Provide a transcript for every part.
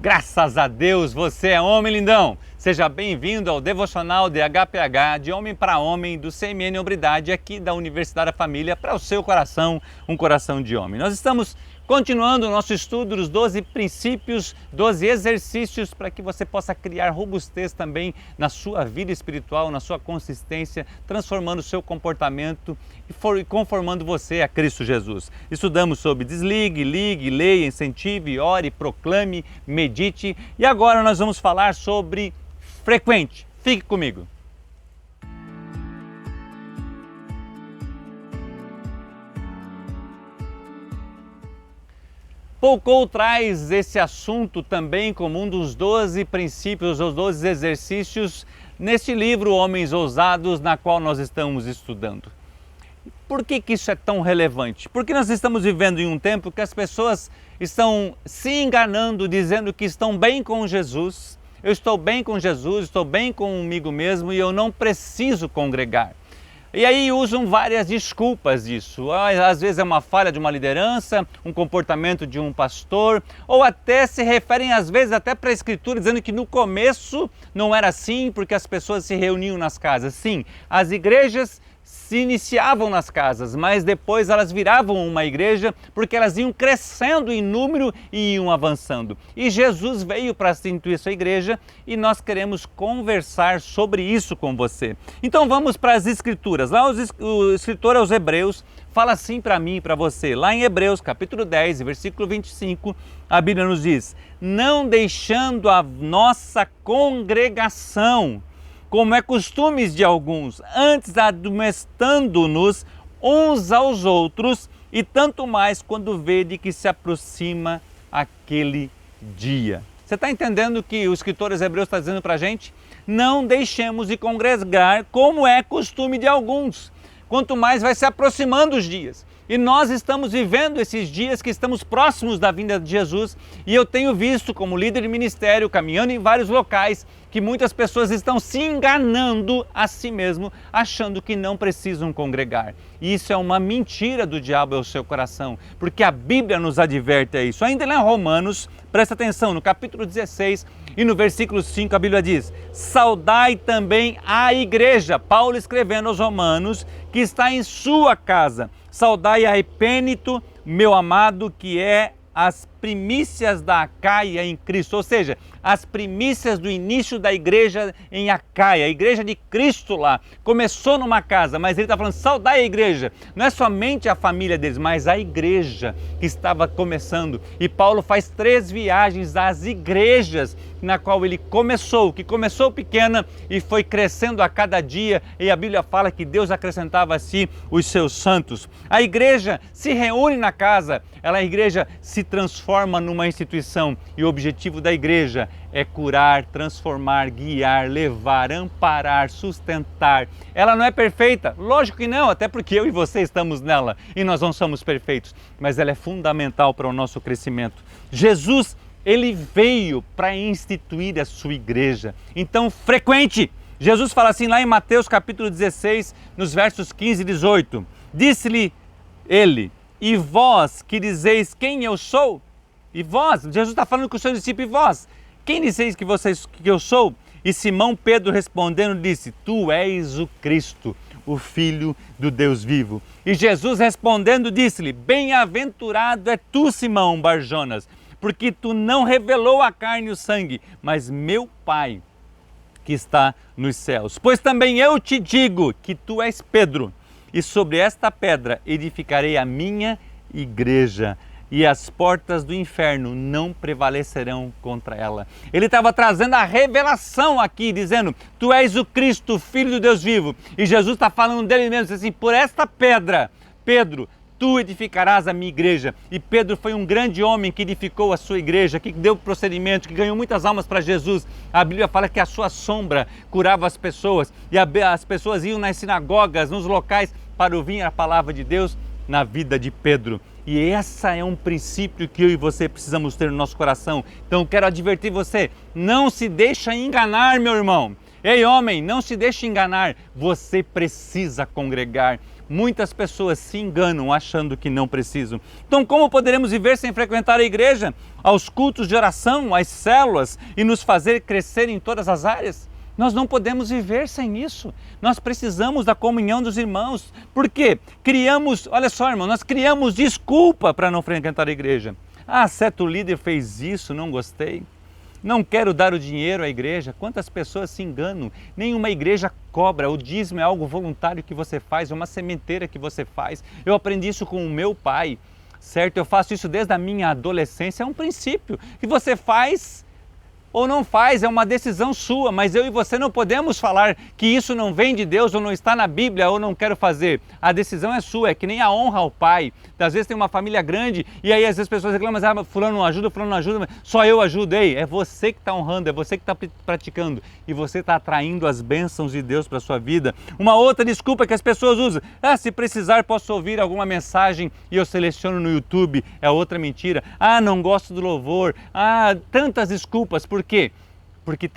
Graças a Deus, você é homem lindão! Seja bem-vindo ao Devocional de HPH, de Homem para Homem, do CMN Hombridade, aqui da Universidade da Família, para o seu coração, um coração de homem. Nós estamos continuando o nosso estudo dos 12 princípios, 12 exercícios para que você possa criar robustez também na sua vida espiritual, na sua consistência, transformando o seu comportamento e conformando você a Cristo Jesus. Estudamos sobre desligue, ligue, leia, incentive, ore, proclame, medite e agora nós vamos falar sobre frequente. Fique comigo. Foucault traz esse assunto também como um dos 12 princípios, os 12 exercícios, neste livro Homens Ousados, na qual nós estamos estudando. Por que isso é tão relevante? Porque nós estamos vivendo em um tempo que as pessoas estão se enganando, dizendo que estão bem com Jesus, eu estou bem com Jesus, estou bem comigo mesmo e eu não preciso congregar. E aí usam várias desculpas disso. Às vezes é uma falha de uma liderança, um comportamento de um pastor, ou até se referem às vezes até para a Escritura, dizendo que no começo não era assim, porque as pessoas se reuniam nas casas. Sim, as igrejas se iniciavam nas casas, mas depois elas viravam uma igreja porque elas iam crescendo em número e iam avançando. E Jesus veio para instituir essa igreja e nós queremos conversar sobre isso com você. Então vamos para as Escrituras. Lá o escritor aos Hebreus fala assim para mim e para você. Lá em Hebreus capítulo 10, versículo 25, a Bíblia nos diz: não deixando a nossa congregação, como é costumes de alguns, antes admoestando-nos uns aos outros, e tanto mais quando vede que se aproxima aquele dia. Você está entendendo que o escritor aos Hebreus está dizendo para a gente? Não deixemos de congregar como é costume de alguns. Quanto mais vai se aproximando os dias. E nós estamos vivendo esses dias que estamos próximos da vinda de Jesus e eu tenho visto como líder de ministério, caminhando em vários locais, que muitas pessoas estão se enganando a si mesmo, achando que não precisam congregar. E isso é uma mentira do diabo ao seu coração, porque a Bíblia nos adverte a isso. Ainda lá em Romanos, presta atenção, no capítulo 16 e no versículo 5 a Bíblia diz: saudai também a igreja, Paulo escrevendo aos Romanos, que está em sua casa. Saudai a Epênito, meu amado, que é as primícias da Acaia em Cristo, ou seja, as primícias do início da igreja em Acaia, a igreja de Cristo lá. Começou numa casa, mas ele está falando, saudai a igreja. Não é somente a família deles, mas a igreja que estava começando. E Paulo faz 3 viagens às igrejas na qual ele começou, que começou pequena e foi crescendo a cada dia, e a Bíblia fala que Deus acrescentava a si os seus santos. A igreja se reúne na casa, a igreja se transforma numa instituição, e o objetivo da igreja é curar, transformar, guiar, levar, amparar, sustentar. Ela não é perfeita? Lógico que não, até porque eu e você estamos nela e nós não somos perfeitos, mas ela é fundamental para o nosso crescimento. Jesus, ele veio para instituir a sua igreja, então frequente. Jesus fala assim lá em Mateus capítulo 16, nos versos 15 e 18, disse-lhe ele: e vós que dizeis quem eu sou? E vós, Jesus está falando com os seus discípulos, e vós, quem dizeis que eu sou? E Simão Pedro respondendo disse: tu és o Cristo, o Filho do Deus vivo. E Jesus respondendo disse-lhe: bem-aventurado é tu, Simão Barjonas, porque tu não revelou a carne e o sangue, mas meu Pai que está nos céus. Pois também eu te digo que tu és Pedro, e sobre esta pedra edificarei a minha igreja, e as portas do inferno não prevalecerão contra ela. Ele estava trazendo a revelação aqui, dizendo: tu és o Cristo, Filho do Deus vivo. E Jesus está falando dele mesmo, assim, por esta pedra, Pedro, tu edificarás a minha igreja. E Pedro foi um grande homem que edificou a sua igreja, que deu procedimento, que ganhou muitas almas para Jesus. A Bíblia fala que a sua sombra curava as pessoas, e as pessoas iam nas sinagogas, nos locais, para ouvir a palavra de Deus na vida de Pedro. E esse é um princípio que eu e você precisamos ter no nosso coração. Então quero advertir você, não se deixa enganar, meu irmão. Ei, homem, não se deixe enganar, você precisa congregar. Muitas pessoas se enganam achando que não precisam. Então, como poderemos viver sem frequentar a igreja, aos cultos de oração, às células e nos fazer crescer em todas as áreas? Nós não podemos viver sem isso. Nós precisamos da comunhão dos irmãos. Por quê? Olha só, irmão, nós criamos desculpa para não frequentar a igreja. Ah, certo líder fez isso, não gostei. Não quero dar o dinheiro à igreja. Quantas pessoas se enganam? Nenhuma igreja cobra. O dízimo é algo voluntário que você faz, é uma sementeira que você faz. Eu aprendi isso com o meu pai, certo? Eu faço isso desde a minha adolescência. É um princípio que você faz ou não faz, é uma decisão sua, mas eu e você não podemos falar que isso não vem de Deus ou não está na Bíblia ou não quero fazer. A decisão é sua, é que nem a honra ao pai. Às vezes tem uma família grande e aí às vezes as pessoas reclamam, fulano não ajuda, só eu ajudo. Ei, é você que está honrando, é você que está praticando e você está atraindo as bênçãos de Deus para a sua vida. Uma outra desculpa que as pessoas usam, se precisar posso ouvir alguma mensagem e eu seleciono no YouTube, é outra mentira. Não gosto do louvor, tantas desculpas. Por quê? Porque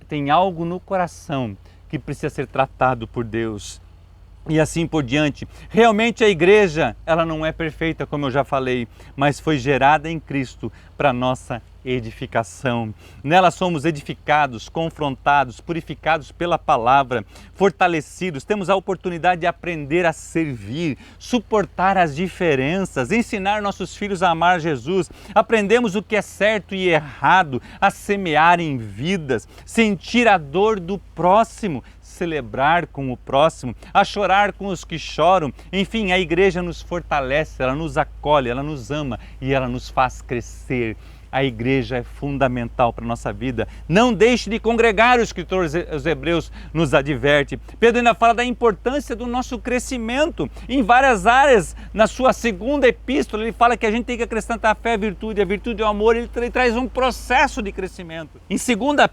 tem algo no coração que precisa ser tratado por Deus. E assim por diante. Realmente a igreja, ela não é perfeita, como eu já falei, mas foi gerada em Cristo para nossa edificação. Nela somos edificados, confrontados, purificados pela palavra, fortalecidos, temos a oportunidade de aprender a servir, suportar as diferenças, ensinar nossos filhos a amar Jesus, aprendemos o que é certo e errado, a semear em vidas, sentir a dor do próximo, celebrar com o próximo, a chorar com os que choram. Enfim, a igreja nos fortalece, ela nos acolhe, ela nos ama e ela nos faz crescer. A igreja é fundamental para a nossa vida. Não deixe de congregar, o escritor aos Hebreus nos adverte. Pedro ainda fala da importância do nosso crescimento em várias áreas. Na sua segunda epístola, ele fala que a gente tem que acrescentar a fé, a virtude e o amor. Ele traz um processo de crescimento. Em 2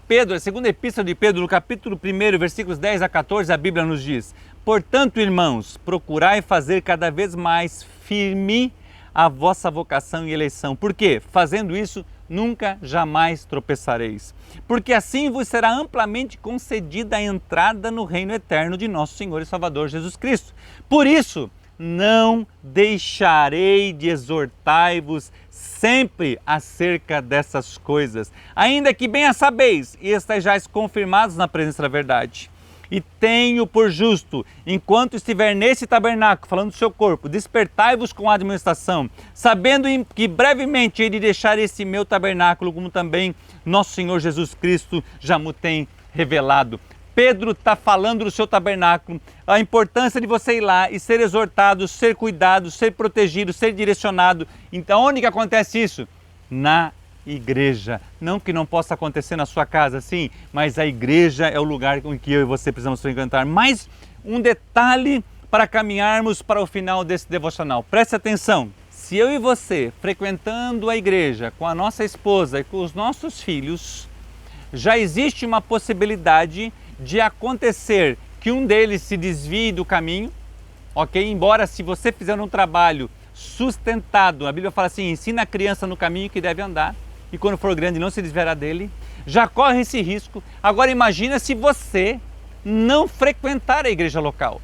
Pedro, a segunda epístola de Pedro, no capítulo 1, versículos 10 a 14, a Bíblia nos diz: portanto, irmãos, procurai fazer cada vez mais firme a vossa vocação e eleição. Por quê? Fazendo isso, nunca jamais tropeçareis. Porque assim vos será amplamente concedida a entrada no reino eterno de nosso Senhor e Salvador Jesus Cristo. Por isso, não deixarei de exortar-vos sempre acerca dessas coisas, ainda que bem a sabeis e estejais confirmados na presença da verdade. E tenho por justo, enquanto estiver nesse tabernáculo, falando do seu corpo, despertai-vos com a administração, sabendo que brevemente hei de deixar esse meu tabernáculo, como também nosso Senhor Jesus Cristo já me tem revelado. Pedro está falando do seu tabernáculo, a importância de você ir lá e ser exortado, ser cuidado, ser protegido, ser direcionado. Então, onde que acontece isso? Na igreja. Não que não possa acontecer na sua casa, sim, mas a igreja é o lugar em que eu e você precisamos frequentar. Mais um detalhe para caminharmos para o final desse devocional. Preste atenção. Se eu e você, frequentando a igreja com a nossa esposa e com os nossos filhos, já existe uma possibilidade de acontecer que um deles se desvie do caminho, ok? Embora se você fizer um trabalho sustentado, a Bíblia fala assim, ensina a criança no caminho que deve andar, e quando for grande não se desviará dele, já corre esse risco. Agora imagina se você não frequentar a igreja local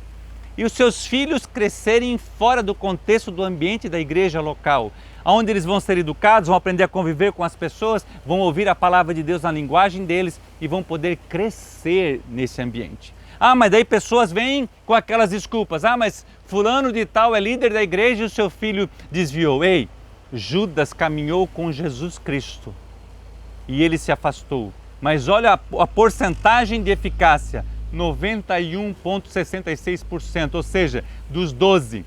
e os seus filhos crescerem fora do contexto do ambiente da igreja local, onde eles vão ser educados, vão aprender a conviver com as pessoas, vão ouvir a palavra de Deus na linguagem deles e vão poder crescer nesse ambiente. Mas daí pessoas vêm com aquelas desculpas, mas fulano de tal é líder da igreja e o seu filho desviou. Ei, Judas caminhou com Jesus Cristo e ele se afastou. Mas olha a porcentagem de eficácia, 91,66%, ou seja, dos 12,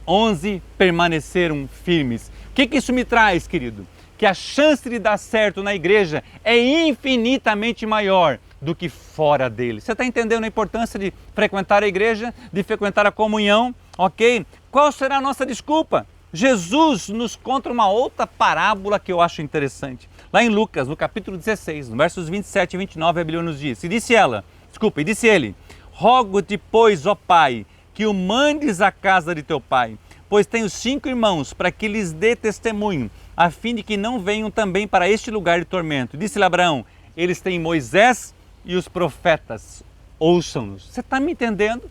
11 permaneceram firmes. O que isso me traz, querido? Que a chance de dar certo na igreja é infinitamente maior do que fora dele. Você está entendendo a importância de frequentar a igreja, de frequentar a comunhão, ok? Qual será a nossa desculpa? Jesus nos conta uma outra parábola que eu acho interessante. Lá em Lucas, no capítulo 16, no versos 27 e 29, a Bíblia nos diz, e disse ele, rogo-te, pois, ó Pai, que o mandes à casa de teu pai, pois tenho 5 irmãos, para que lhes dê testemunho, a fim de que não venham também para este lugar de tormento. Disse-lhe Abraão, eles têm Moisés e os profetas, ouçam-nos. Você está me entendendo?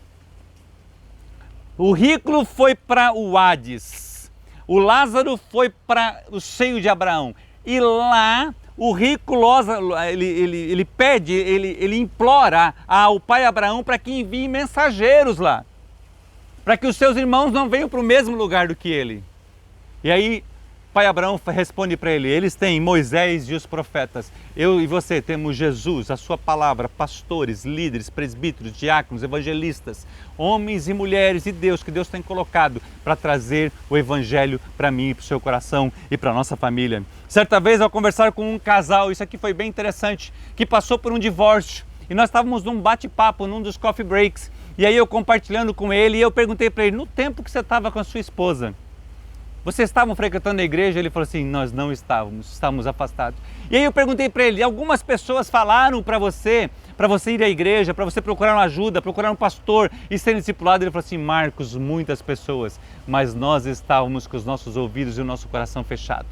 O rico foi para o Hades, o Lázaro foi para o seio de Abraão. E lá o rico Lázaro, ele pede, ele implora ao pai Abraão para que envie mensageiros lá, para que os seus irmãos não venham para o mesmo lugar do que ele. E aí pai Abraão responde para ele, eles têm Moisés e os profetas. Eu e você temos Jesus, a sua palavra, pastores, líderes, presbíteros, diáconos, evangelistas, homens e mulheres de Deus que Deus tem colocado para trazer o evangelho para mim, para o seu coração e para a nossa família. Certa vez ao conversar com um casal, isso aqui foi bem interessante, que passou por um divórcio e nós estávamos num bate-papo, num dos coffee breaks, e aí eu compartilhando com ele e eu perguntei para ele, no tempo que você estava com a sua esposa, vocês estavam frequentando a igreja? Ele falou assim, nós não estávamos afastados. E aí eu perguntei para ele, algumas pessoas falaram para você ir à igreja, para você procurar uma ajuda, procurar um pastor e ser discipulado? Ele falou assim, Marcos, muitas pessoas, mas nós estávamos com os nossos ouvidos e o nosso coração fechado.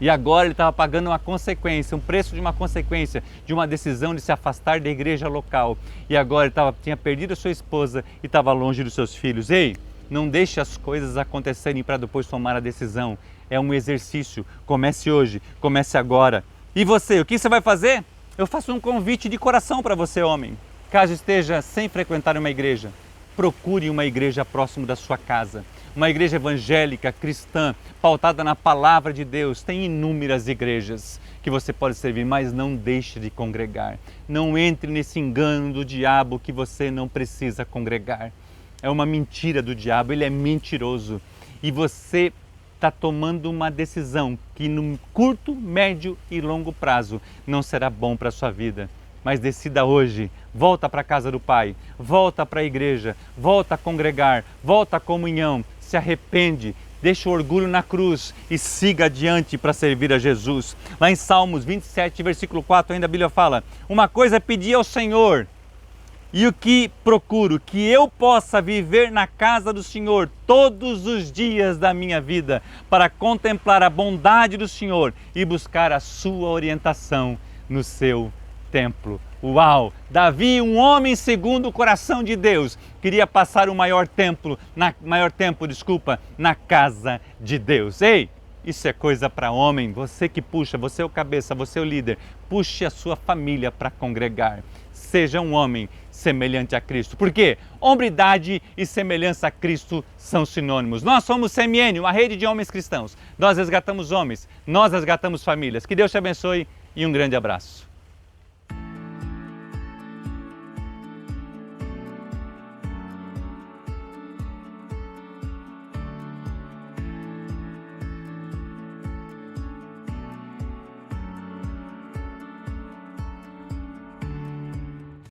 E agora ele estava pagando uma consequência, um preço de uma consequência, de uma decisão de se afastar da igreja local. E agora ele tinha perdido a sua esposa e estava longe dos seus filhos. Ei! Não deixe as coisas acontecerem para depois tomar a decisão. É um exercício. Comece hoje, comece agora. E você, o que você vai fazer? Eu faço um convite de coração para você, homem. Caso esteja sem frequentar uma igreja, procure uma igreja próximo da sua casa. Uma igreja evangélica, cristã, pautada na palavra de Deus. Tem inúmeras igrejas que você pode servir, mas não deixe de congregar. Não entre nesse engano do diabo que você não precisa congregar. É uma mentira do diabo, ele é mentiroso. E você está tomando uma decisão que no curto, médio e longo prazo não será bom para a sua vida. Mas decida hoje, volta para a casa do Pai, volta para a igreja, volta a congregar, volta à comunhão, se arrepende, deixa o orgulho na cruz e siga adiante para servir a Jesus. Lá em Salmos 27, versículo 4, ainda a Bíblia fala, uma coisa é pedir ao Senhor, e o que procuro, que eu possa viver na casa do Senhor todos os dias da minha vida, para contemplar a bondade do Senhor e buscar a sua orientação no seu templo. Uau! Davi, um homem segundo o coração de Deus, queria passar o maior tempo na casa de Deus. Ei! Isso é coisa para homem, você que puxa, você é o cabeça, você é o líder, puxe a sua família para congregar. Seja um homem semelhante a Cristo. Por quê? Hombridade e semelhança a Cristo são sinônimos. Nós somos CMN, uma rede de homens cristãos. Nós resgatamos homens, nós resgatamos famílias. Que Deus te abençoe e um grande abraço.